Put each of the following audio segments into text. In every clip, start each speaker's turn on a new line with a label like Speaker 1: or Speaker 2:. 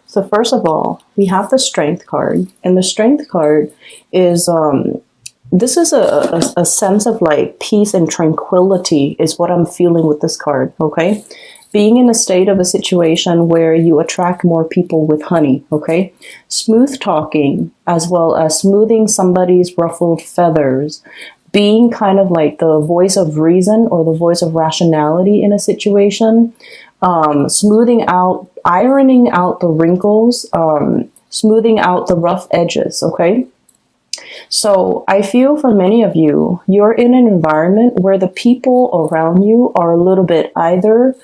Speaker 1: So first of all, we have the Strength card, and the Strength card is this is a sense of like peace and tranquility is what I'm feeling with this card. Okay, being in a state of a situation where you attract more people with honey. Okay, smooth talking as well as smoothing somebody's ruffled feathers. Being kind of like the voice of reason or the voice of rationality in a situation, smoothing out, ironing out the wrinkles, smoothing out the rough edges, okay? So I feel for many of you, you're in an environment where the people around you are a little bit either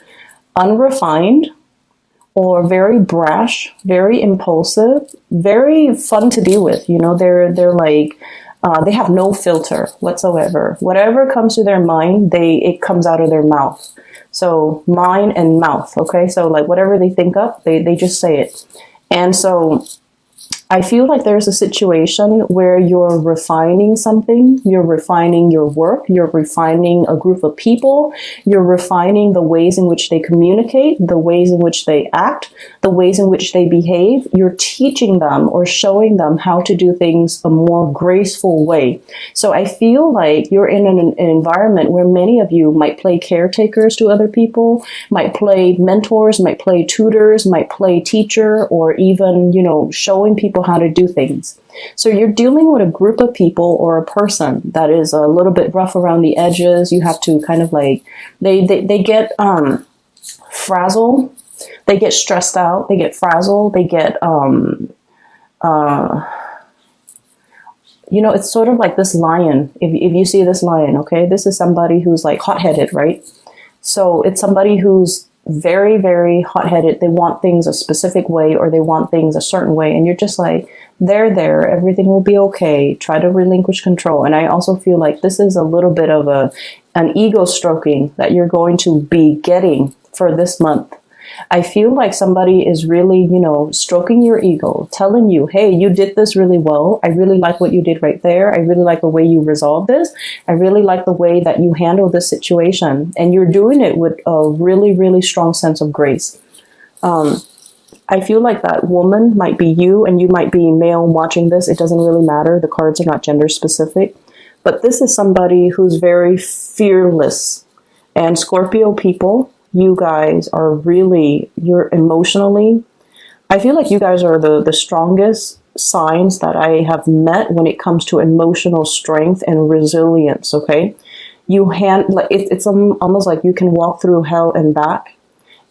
Speaker 1: unrefined or very brash, very impulsive, very fun to deal with. You know, they're like, they have no filter whatsoever. Whatever comes to their mind, it comes out of their mouth. So mind and mouth, okay? So like whatever they think up, they just say it. And so I feel like there's a situation where you're refining something, you're refining your work, you're refining a group of people, you're refining the ways in which they communicate, the ways in which they act, the ways in which they behave. You're teaching them or showing them how to do things a more graceful way. So I feel like you're in an environment where many of you might play caretakers to other people, might play mentors, might play tutors, might play teacher, or even, you know, showing people how to do things. So you're dealing with a group of people or a person that is a little bit rough around the edges. You have to kind of like, they get frazzled, they get stressed out, they get frazzled, they get, you know, it's sort of like this lion. If you see this lion, okay, this is somebody who's like hot-headed, right? So it's somebody who's very, very hot-headed. They want things a specific way or they want things a certain way. And you're just like, there, everything will be okay. Try to relinquish control. And I also feel like this is a little bit of an ego stroking that you're going to be getting for this month. I feel like somebody is really, you know, stroking your ego, telling you, hey, you did this really well. I really like what you did right there. I really like the way you resolved this. I really like the way that you handle this situation. And you're doing it with a really, really strong sense of grace. I feel like that woman might be you and you might be male watching this. It doesn't really matter. The cards are not gender specific. But this is somebody who's very fearless. And Scorpio people, you guys are really, you're emotionally, I feel like you guys are the strongest signs that I have met when it comes to emotional strength and resilience, okay? It's almost like you can walk through hell and back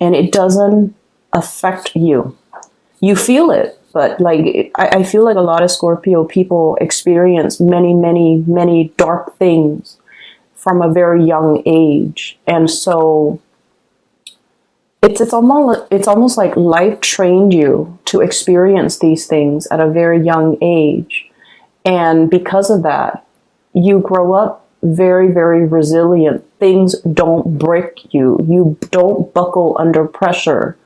Speaker 1: and it doesn't affect you. You feel it, but like, I feel like a lot of Scorpio people experience many, many, many dark things from a very young age. And so it's almost like life trained you to experience these things at a very young age. And because of that, you grow up very, very resilient. Things don't break you. You don't buckle under pressure.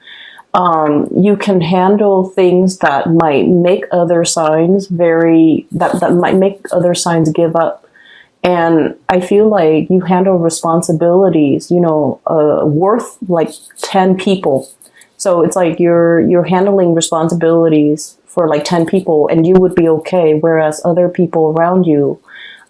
Speaker 1: You can handle things that might make other signs that might make other signs give up. And I feel like you handle responsibilities, you know, worth like 10 people. So it's like you're handling responsibilities for like 10 people and you would be okay. Whereas other people around you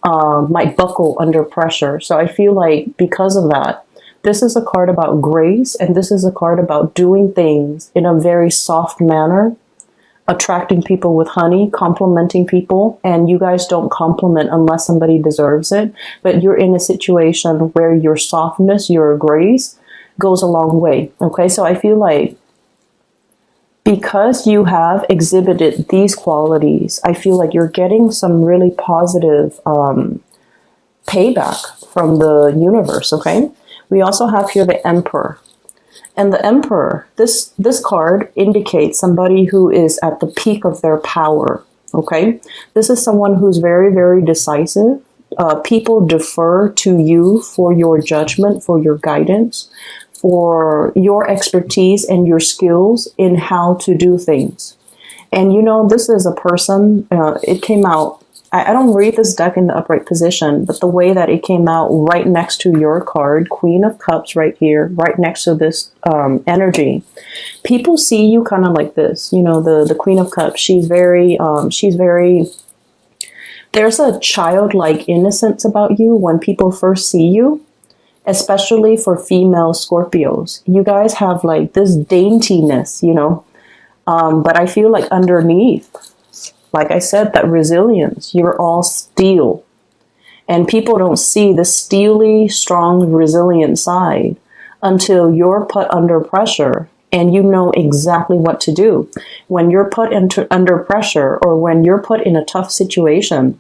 Speaker 1: might buckle under pressure. So I feel like because of that, this is a card about grace. And this is a card about doing things in a very soft manner, attracting people with honey, complimenting people, and you guys don't compliment unless somebody deserves it, but you're in a situation where your softness, your grace goes a long way, okay? So I feel like because you have exhibited these qualities, I feel like you're getting some really positive payback from the universe, okay? We also have here the Emperor. And the Emperor, this card indicates somebody who is at the peak of their power, okay? This is someone who's very, very decisive. People defer to you for your judgment, for your guidance, for your expertise and your skills in how to do things. And you know, this is a person, it came out I don't read this deck in the upright position, but the way that it came out right next to your card, Queen of Cups right here, right next to this energy, people see you kind of like this. You know, the Queen of Cups, she's very, there's a childlike innocence about you when people first see you, especially for female Scorpios. You guys have like this daintiness, you know, but I feel like underneath, like I said, that resilience, you're all steel. And people don't see the steely, strong, resilient side until you're put under pressure and you know exactly what to do. When you're put under pressure, or when you're put in a tough situation,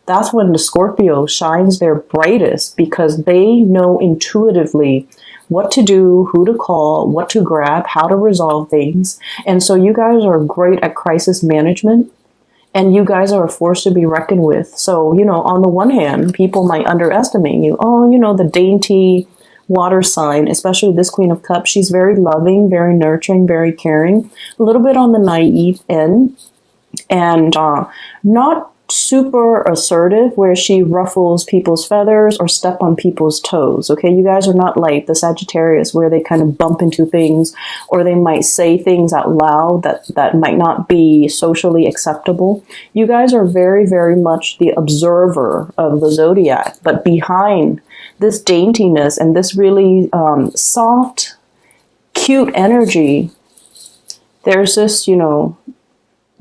Speaker 1: that's when the Scorpio shines their brightest, because they know intuitively what to do, who to call, what to grab, how to resolve things. And so you guys are great at crisis management. And you guys are a force to be reckoned with. So, you know, on the one hand, people might underestimate you. Oh, you know, the dainty water sign, especially this Queen of Cups, she's very loving, very nurturing, very caring, a little bit on the naive end, and not super assertive where she ruffles people's feathers or step on people's toes. Okay, you guys are not like the Sagittarius where they kind of bump into things, or they might say things out loud that might not be socially acceptable. You guys are very, very much the observer of the zodiac, but behind this daintiness and this really soft, cute energy, there's this, you know,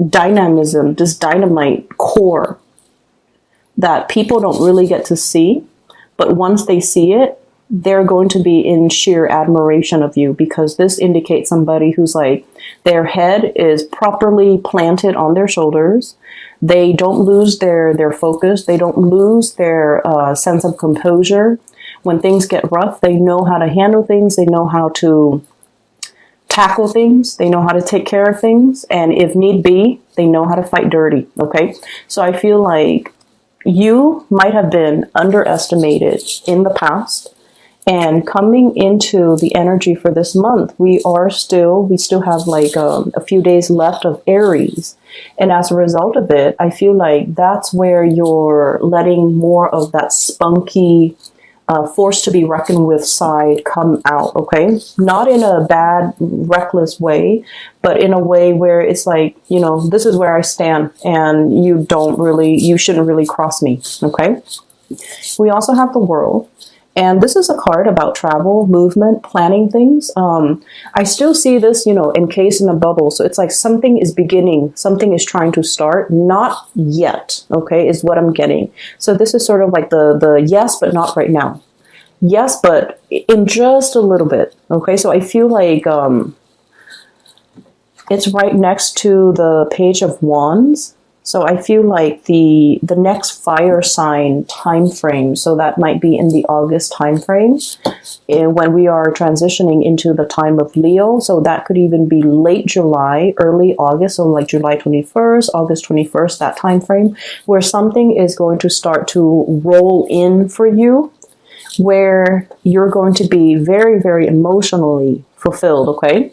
Speaker 1: dynamism, this dynamite core that people don't really get to see, but once they see it, they're going to be in sheer admiration of you, because this indicates somebody who's like, their head is properly planted on their shoulders. They don't lose their focus. They don't lose their sense of composure. When things get rough, they know how to handle things. They know how to tackle things, they know how to take care of things, and if need be, they know how to fight dirty, okay? So I feel like you might have been underestimated in the past, and coming into the energy for this month, we still have like a few days left of Aries, and as a result of it, I feel like that's where you're letting more of that spunky, force to be reckoned with side come out, okay? Not in a bad, reckless way, but in a way where it's like, you know, this is where I stand, and you shouldn't really cross me, okay? We also have the World, and this is a card about travel, movement, planning things. I still see this, you know, encased in a bubble. So it's like something is beginning, something is trying to start, not yet, okay, is what I'm getting. So this is sort of like the yes, but not right now. Yes, but in just a little bit, okay? So I feel like it's right next to the Page of Wands. So I feel like the next fire sign time frame, so that might be in the August time frame, when we are transitioning into the time of Leo. So that could even be late July, early August, so like July 21st, August 21st, that time frame, where something is going to start to roll in for you, where you're going to be very, very emotionally fulfilled, okay?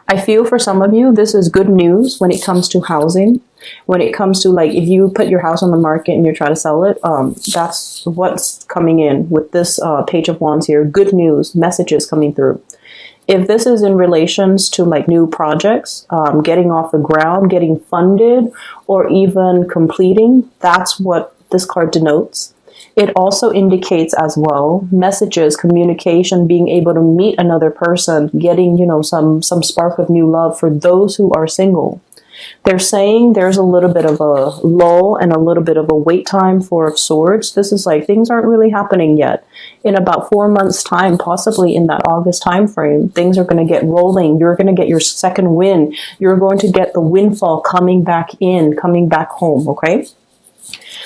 Speaker 1: I feel for some of you, this is good news when it comes to housing. When it comes to, like, if you put your house on the market and you're trying to sell it, that's what's coming in with this Page of Wands here. Good news, messages coming through. If this is in relations to like new projects, getting off the ground, getting funded, or even completing, that's what this card denotes. It also indicates as well messages, communication, being able to meet another person, getting, you know, some spark of new love for those who are single. They're saying there's a little bit of a lull and a little bit of a wait time for of Swords. This is like things aren't really happening yet. In about 4 months' time, possibly in that August time frame, things are going to get rolling. You're going to get your second win. You're going to get the windfall coming back in, coming back home, okay?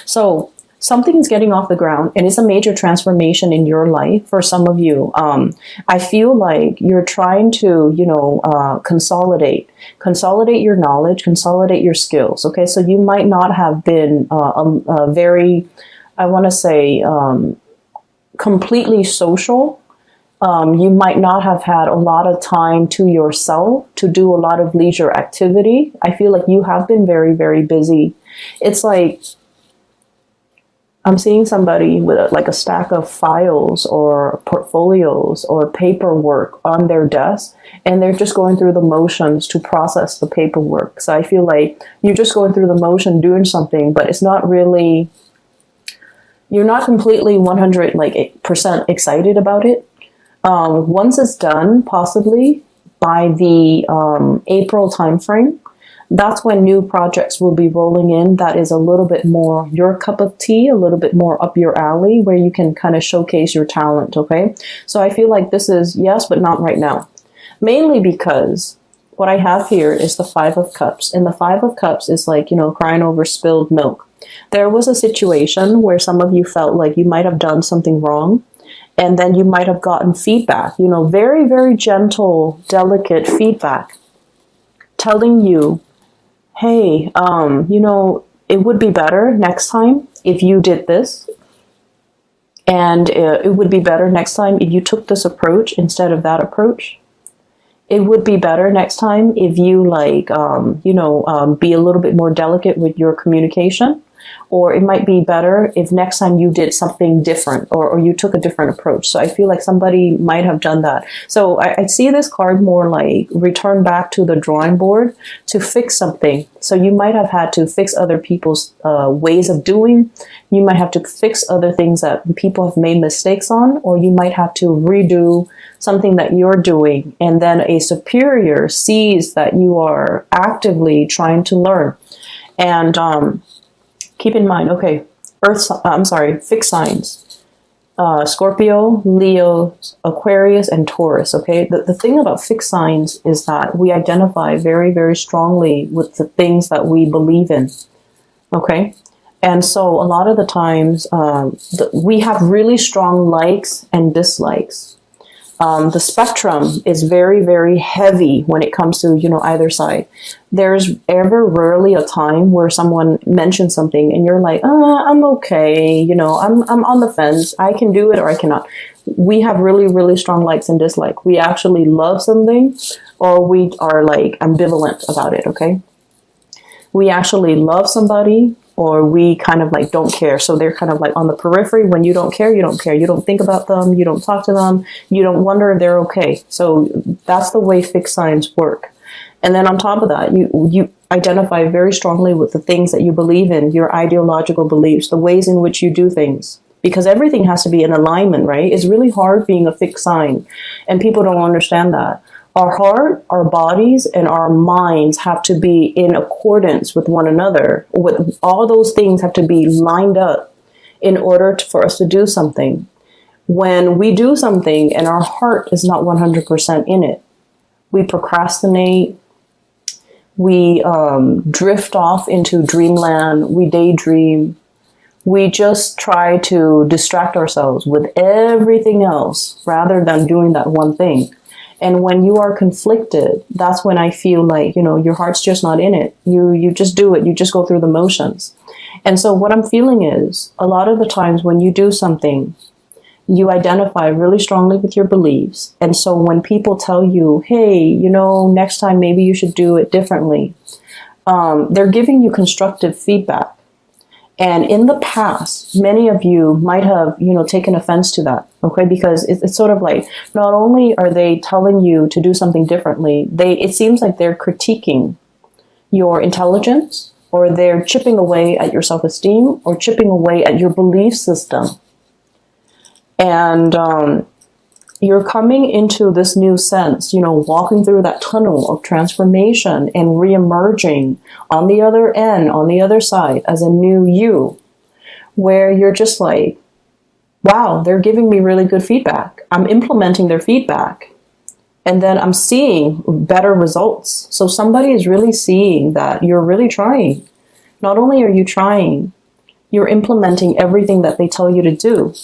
Speaker 1: So something is getting off the ground, and it's a major transformation in your life for some of you. I feel like you're trying to, you know, consolidate your knowledge, consolidate your skills. Okay, so you might not have been a very, I want to say, completely social. You might not have had a lot of time to yourself to do a lot of leisure activity. I feel like you have been very, very busy. It's like I'm seeing somebody with like a stack of files or portfolios or paperwork on their desk, and they're just going through the motions to process the paperwork. So I feel like you're just going through the motion doing something, but it's not really, you're not completely 100 like percent excited about it. Once it's done, possibly by the April timeframe, that's when new projects will be rolling in that is a little bit more your cup of tea, a little bit more up your alley, where you can kind of showcase your talent, okay? So I feel like this is yes, but not right now. Mainly because what I have here is the Five of Cups. And the Five of Cups is like, crying over spilled milk. There was a situation where some of you felt like you might have done something wrong. And then you might have gotten feedback, very, very gentle, delicate feedback telling you, hey, it would be better next time if you did this. And it would be better next time if you took this approach instead of that approach. It would be better next time if you be a little bit more delicate with your communication. Or it might be better if next time you did something different or you took a different approach. So I feel like somebody might have done that. So I see this card more like return back to the drawing board to fix something. So you might have had to fix other people's ways of doing. You might have to fix other things that people have made mistakes on, or you might have to redo something that you're doing. And then a superior sees that you are actively trying to learn. And keep in mind, okay, fixed signs. Scorpio, Leo, Aquarius, and Taurus, okay? The thing about fixed signs is that we identify very, very strongly with the things that we believe in, okay? And so a lot of the times, we have really strong likes and dislikes. The spectrum is very, very heavy when it comes to, either side. There's ever rarely a time where someone mentions something and you're like, I'm okay, I'm on the fence. I can do it or I cannot. We have really, really strong likes and dislikes. We actually love something or we are like ambivalent about it, okay? We actually love somebody or we kind of like don't care. So they're kind of like on the periphery. When you don't care, you don't care. You don't think about them. You don't talk to them. You don't wonder if they're okay. So that's the way fixed signs work. And then on top of that, you identify very strongly with the things that you believe in, your ideological beliefs, the ways in which you do things. Because everything has to be in alignment, right? It's really hard being a fixed sign. And people don't understand that. Our heart, our bodies, and our minds have to be in accordance with one another. With all those things have to be lined up in order for us to do something. When we do something and our heart is not 100% in it, we procrastinate, we drift off into dreamland, we daydream, we just try to distract ourselves with everything else rather than doing that one thing. And when you are conflicted, that's when I feel like, your heart's just not in it. You just do it. You just go through the motions. And so what I'm feeling is a lot of the times when you do something, you identify really strongly with your beliefs. And so when people tell you, hey, next time maybe you should do it differently, they're giving you constructive feedback. And in the past, many of you might have, taken offense to that, okay? Because it's sort of like, not only are they telling you to do something differently, it seems like they're critiquing your intelligence, or they're chipping away at your self-esteem, or chipping away at your belief system. And you're coming into this new sense, walking through that tunnel of transformation and re-emerging on the other end, on the other side as a new you, where you're just like, wow, they're giving me really good feedback. I'm implementing their feedback. And then I'm seeing better results. So somebody is really seeing that you're really trying. Not only are you trying, you're implementing everything that they tell you to do.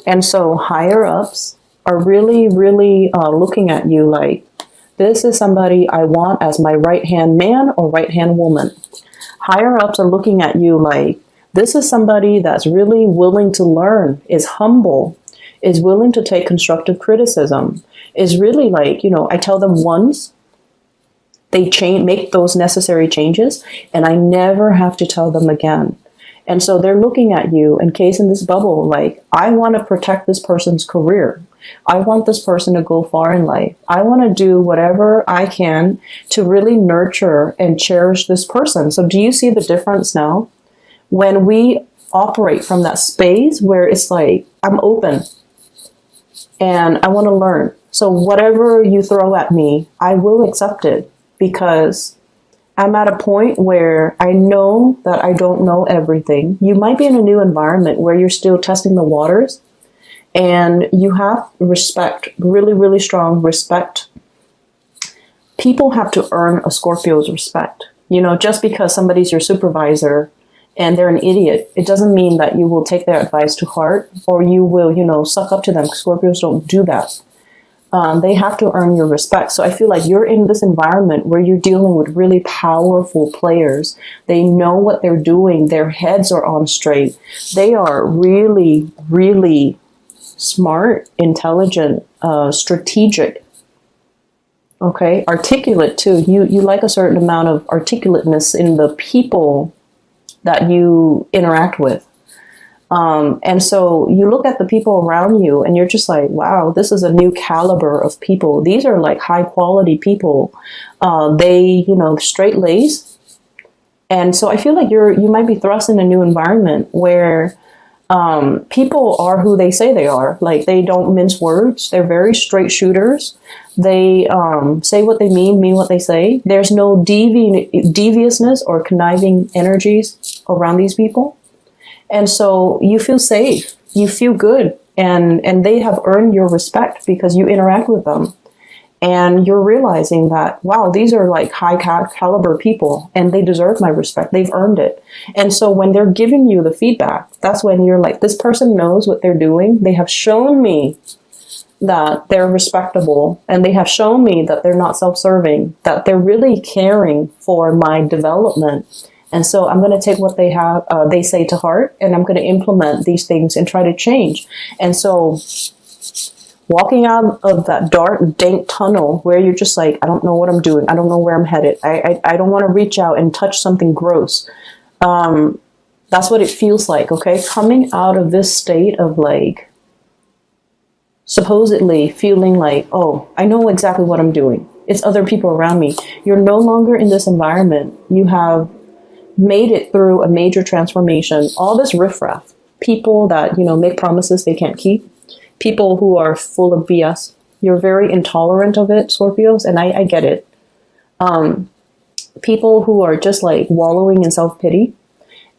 Speaker 1: And so higher ups are really, really looking at you like, this is somebody I want as my right-hand man or right-hand woman. Higher ups are looking at you like, this is somebody that's really willing to learn, is humble, is willing to take constructive criticism, is really like, I tell them once, they make those necessary changes, and I never have to tell them again. And so they're looking at you, encased in this bubble, like, I want to protect this person's career. I want this person to go far in life. I want to do whatever I can to really nurture and cherish this person. So do you see the difference now? When we operate from that space where it's like, I'm open and I want to learn. So whatever you throw at me, I will accept it, because I'm at a point where I know that I don't know everything. You might be in a new environment where you're still testing the waters, and you have respect, really, really strong respect. People have to earn a Scorpio's respect. You know, just because somebody's your supervisor and they're an idiot, it doesn't mean that you will take their advice to heart, or you will, you know, suck up to them. Scorpios don't do that. They have to earn your respect. So I feel like you're in this environment where you're dealing with really powerful players. They know what they're doing. Their heads are on straight. They are really, really smart, intelligent, strategic. Okay, articulate too. You like a certain amount of articulateness in the people that you interact with. And so you look at the people around you and you're just like, wow, this is a new caliber of people. These are like high quality people. They, you know, straight laced. And so I feel like you might be thrust in a new environment where people are who they say they are. Like, they don't mince words. They're very straight shooters. They say what they mean what they say. There's no deviousness or conniving energies around these people. And so you feel safe, you feel good, and they have earned your respect because you interact with them. And you're realizing that, wow, these are like high caliber people and they deserve my respect. They've earned it. And so when they're giving you the feedback, that's when you're like, this person knows what they're doing. They have shown me that they're respectable, and they have shown me that they're not self-serving, that they're really caring for my development. And so I'm going to take what they say to heart, and I'm going to implement these things and try to change. And so walking out of that dark, dank tunnel where you're just like, I don't know what I'm doing. I don't know where I'm headed. I don't want to reach out and touch something gross. That's what it feels like. Okay. Coming out of this state of like, supposedly feeling like, oh, I know exactly what I'm doing. It's other people around me. You're no longer in this environment. You have made it through a major transformation. All this riffraff, people that, you know, make promises they can't keep, people who are full of BS. You're very intolerant of it, Scorpios, and I get it. People who are just like wallowing in self-pity,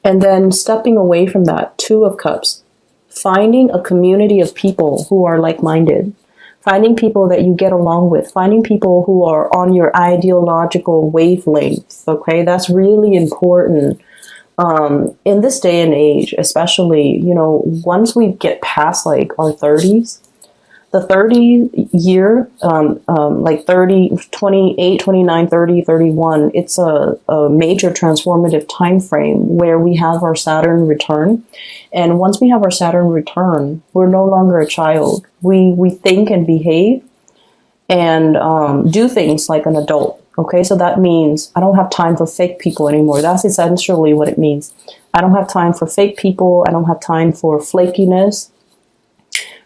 Speaker 1: and then stepping away from that, Two of Cups, finding a community of people who are like-minded, finding people that you get along with, finding people who are on your ideological wavelength. Okay, that's really important in this day and age, especially, you know, once we get past like our 30s, the 30 year, like 30, 28, 29, 30, 31, it's a major transformative time frame where we have our Saturn return. And once we have our Saturn return, we're no longer a child. We think and behave and do things like an adult. Okay, so that means I don't have time for fake people anymore. That's essentially what it means. I don't have time for fake people. I don't have time for flakiness.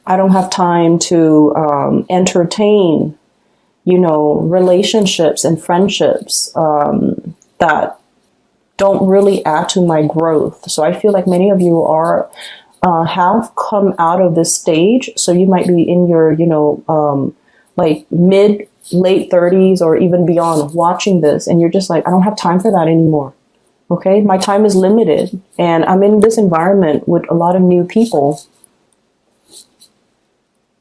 Speaker 1: I don't have time to entertain, you know, relationships and friendships that don't really add to my growth. So I feel like many of you are have come out of this stage. So you might be in your, you know, like late 30s or even beyond watching this, and you're just like, I don't have time for that anymore. Okay, my time is limited, and I'm in this environment with a lot of new people.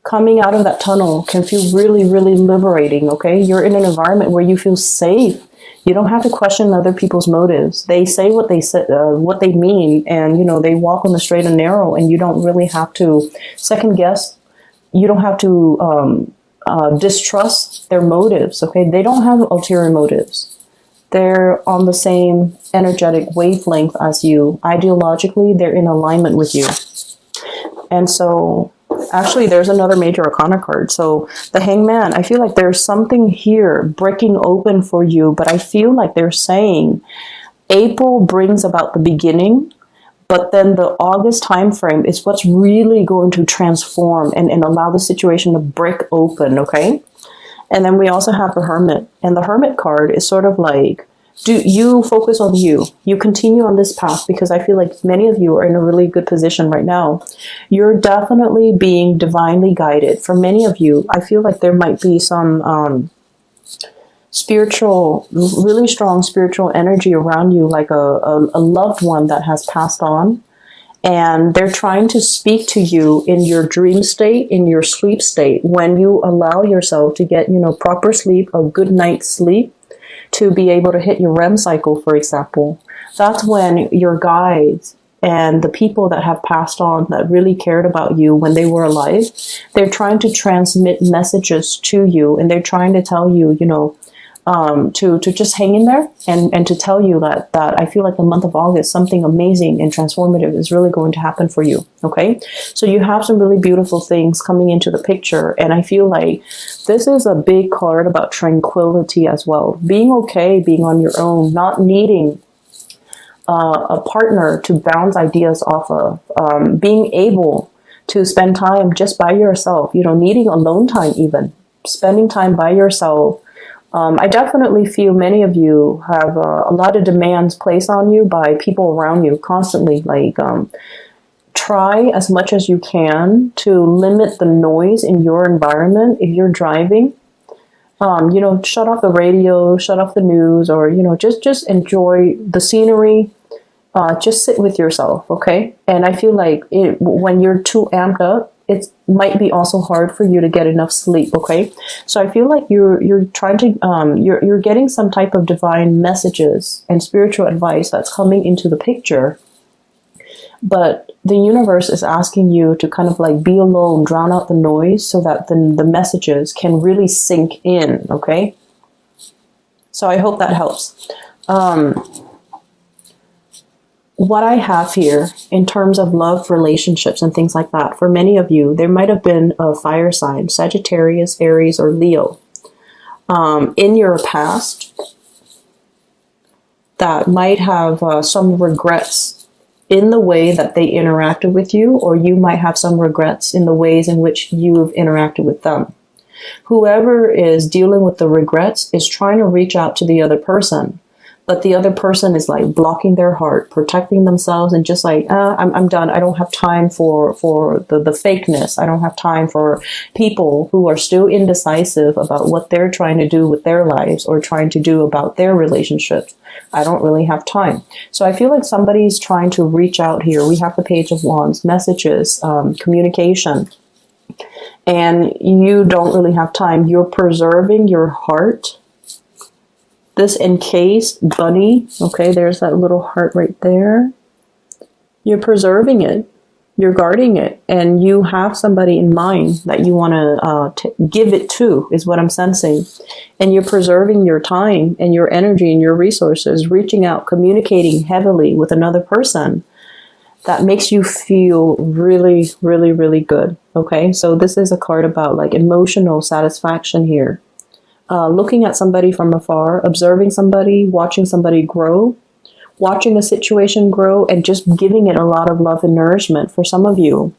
Speaker 1: Coming out of that tunnel can feel really, really liberating, okay? You're in an environment where you feel safe. You don't have to question other people's motives. They say what they mean, and, you know, they walk on the straight and narrow, and you don't really have to second guess. You don't have to distrust their motives, okay? They don't have ulterior motives. They're on the same energetic wavelength as you. Ideologically, they're in alignment with you. And so actually, there's another major arcana card. So the Hangman, I feel like there's something here breaking open for you, but I feel like they're saying April brings about the beginning, But then the August time frame is what's really going to transform and allow the situation to break open, okay? And then we also have the Hermit. And the Hermit card is sort of like, do you focus on you? You continue on this path, because I feel like many of you are in a really good position right now. You're definitely being divinely guided. For many of you, I feel like there might be some spiritual, really strong spiritual energy around you, like a loved one that has passed on. And they're trying to speak to you in your dream state, in your sleep state, when you allow yourself to get, proper sleep, a good night's sleep, to be able to hit your REM cycle, for example. That's when your guides and the people that have passed on that really cared about you when they were alive, they're trying to transmit messages to you, and they're trying to tell you, to just hang in there, and to tell you that I feel like the month of August, something amazing and transformative is really going to happen for you, okay? So you have some really beautiful things coming into the picture, and I feel like this is a big card about tranquility as well. Being okay, being on your own, not needing a partner to bounce ideas off of, being able to spend time just by yourself, needing alone time even, spending time by yourself. I definitely feel many of you have a lot of demands placed on you by people around you constantly. Like, try as much as you can to limit the noise in your environment. If you're driving, shut off the radio, shut off the news, or, just enjoy the scenery. Just sit with yourself, okay? And I feel like when you're too amped up, it might be also hard for you to get enough sleep, okay? So I feel like you're trying to you're getting some type of divine messages and spiritual advice that's coming into the picture, but the universe is asking you to kind of like be alone, drown out the noise, so that the messages can really sink in, okay? So I hope that helps. What I have here in terms of love, relationships, and things like that, for many of you, there might have been a fire sign, Sagittarius, Aries, or Leo, in your past that might have some regrets in the way that they interacted with you, or you might have some regrets in the ways in which you've interacted with them. Whoever is dealing with the regrets is trying to reach out to the other person, but the other person is like blocking their heart, protecting themselves, and just like, I'm done. I don't have time for the fakeness. I don't have time for people who are still indecisive about what they're trying to do with their lives or trying to do about their relationships. I don't really have time. So I feel like somebody's trying to reach out here. We have the Page of Wands, messages, communication, and you don't really have time. You're preserving your heart. This encased bunny, okay, there's that little heart right there. You're preserving it. You're guarding it. And you have somebody in mind that you want to give it to, is what I'm sensing. And you're preserving your time and your energy and your resources, reaching out, communicating heavily with another person. That makes you feel really, really, really good, okay? So this is a card about like emotional satisfaction here. Looking at somebody from afar, observing somebody, watching somebody grow, watching a situation grow, and just giving it a lot of love and nourishment. For some of you,